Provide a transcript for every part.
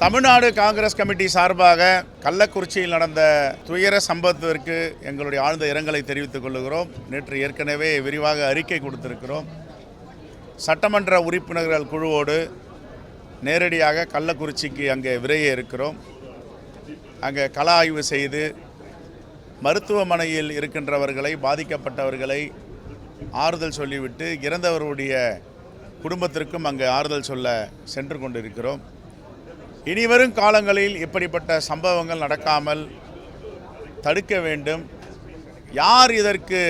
Tamil Nadu Congress committee சார்பாக கள்ளக்குறிச்சியில் நடந்த துயர சம்பவத்திற்கு எங்களுடைய ஆழ்ந்த இரங்கலை தெரிவித்துக் கொள்கிறோம். நேற்று ஏற்கனவே விரிவாக அறிக்கை கொடுத்திருக்கிறோம். சட்டமன்ற உறுப்பினர்கள் குழுவோடு நேரடியாக கள்ளக்குறிச்சிக்கு அங்கே விரைய இருக்கிறோம். அங்கே கள ஆய்வு செய்து மருத்துவமனையில் இருக்கின்றவர்களை, பாதிக்கப்பட்டவர்களை ஆறுதல் சொல்லிவிட்டு இறந்தவருடைய குடும்பத்திற்கும் அங்கே ஆறுதல் சொல்ல சென்று கொண்டிருக்கிறோம். இனிவரும் காலங்களில் இப்படிப்பட்ட சம்பவங்கள் நடக்காமல் தடுக்க வேண்டும். யார் இதற்கு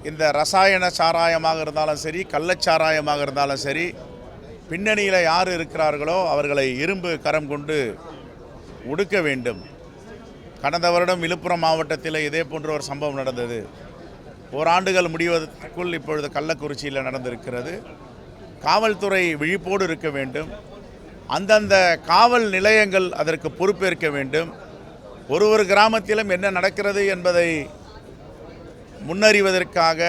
இந்த ரசாயன சாராயமாக இருந்தாலும் சரி, கள்ளச்சாராயமாக இருந்தாலும் சரி, பின்னணியில் யார் இருக்கிறார்களோ அவர்களை இரும்பு கரம் கொண்டு ஒடுக்க வேண்டும். கடந்த வருடம் விழுப்புரம் மாவட்டத்தில் இதே போன்ற ஒரு சம்பவம் நடந்தது. ஓராண்டுகள் முடிவதற்குள் இப்பொழுது கள்ளக்குறிச்சியில் நடந்திருக்கிறது. காவல்துறை விழிப்போடு இருக்க வேண்டும். அந்தந்த காவல் நிலையங்கள் அதற்கு பொறுப்பேற்க வேண்டும். ஒரு கிராமத்திலும் என்ன நடக்கிறது என்பதை முன்னறிவதற்காக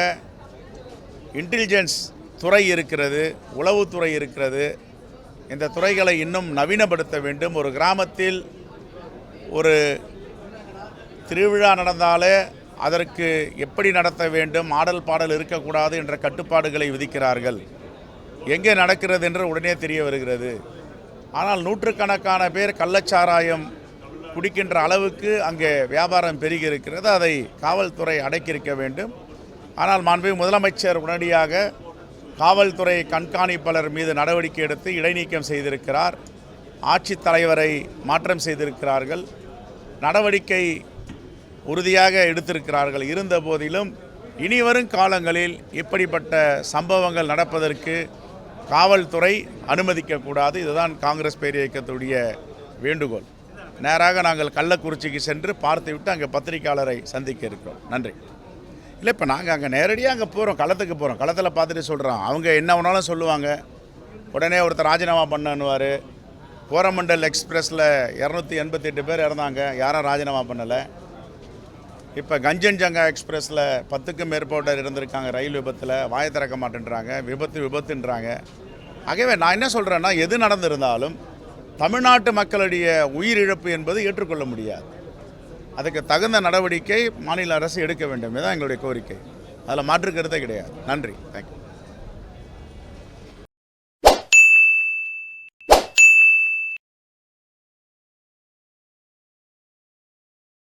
இன்டெலிஜென்ஸ் துறை இருக்கிறது, உளவுத்துறை இருக்கிறது. இந்த துறைகளை இன்னும் நவீனப்படுத்த வேண்டும். ஒரு கிராமத்தில் ஒரு திருவிழா நடந்தாலே அதற்கு எப்படி நடத்த வேண்டும், ஆடல் பாடல் இருக்கக்கூடாது என்ற கட்டுப்பாடுகளை விதிக்கிறார்கள். எங்கே நடக்கிறது என்று உடனே தெரிய வருகிறது. ஆனால் நூற்றுக்கணக்கான பேர் கள்ளச்சாராயம் குடிக்கின்ற அளவுக்கு அங்கே வியாபாரம் பெருகி இருக்கிறது. அதை காவல்துறை அடக்கியிருக்க வேண்டும். ஆனால் மாண்புமிகு முதலமைச்சர் உடனடியாக காவல்துறை கண்காணிப்பாளர் மீது நடவடிக்கை எடுத்து இடைநீக்கம் செய்திருக்கிறார். ஆட்சித்தலைவரை மாற்றம் செய்திருக்கிறார்கள். நடவடிக்கை உறுதியாக எடுத்திருக்கிறார்கள். இருந்த போதிலும் இனிவரும் காலங்களில் இப்படிப்பட்ட சம்பவங்கள் நடப்பதற்கு காவல்துறை அனுமதிக்கக்கூடாது. இதுதான் காங்கிரஸ் பேர் இயக்கத்துடைய வேண்டுகோள். நேராக நாங்கள் கள்ளக்குறிச்சிக்கு சென்று பார்த்துவிட்டு அங்கே பத்திரிகையாளரை சந்திக்க இருக்கிறோம். நன்றி. இல்லை, இப்போ நாங்கள் அங்கே நேரடியாக அங்கே போகிறோம், களத்துக்கு போகிறோம். களத்தில் பார்த்துட்டு சொல்கிறோம். அவங்க என்ன வேணாலும் சொல்லுவாங்க. உடனே ஒருத்தர் ராஜினாமா பண்ணுவார். கோரமண்டல் எக்ஸ்பிரஸில் 288 பேர் இறந்தாங்க, யாரும் ராஜினாமா பண்ணலை. இப்போ கஞ்சன்ஜங்கா எக்ஸ்பிரஸில் 10க்கும் மேற்பட்டவர் இருந்திருக்காங்க ரயில் விபத்தில். வாயை திறக்க மாட்டேன்றாங்க, விபத்துன்றாங்க. ஆகவே நான் என்ன சொல்கிறேன்னா, எது நடந்திருந்தாலும் தமிழ்நாட்டு மக்களுடைய உயிரிழப்பு என்பது ஏற்றுக்கொள்ள முடியாது. அதுக்கு தகுந்த நடவடிக்கை மாநில அரசு எடுக்க வேண்டும். இதுதான் எங்களுடைய கோரிக்கை. அதில் மாற்று கருத்தே கிடையாது. நன்றி. தேங்க்யூ.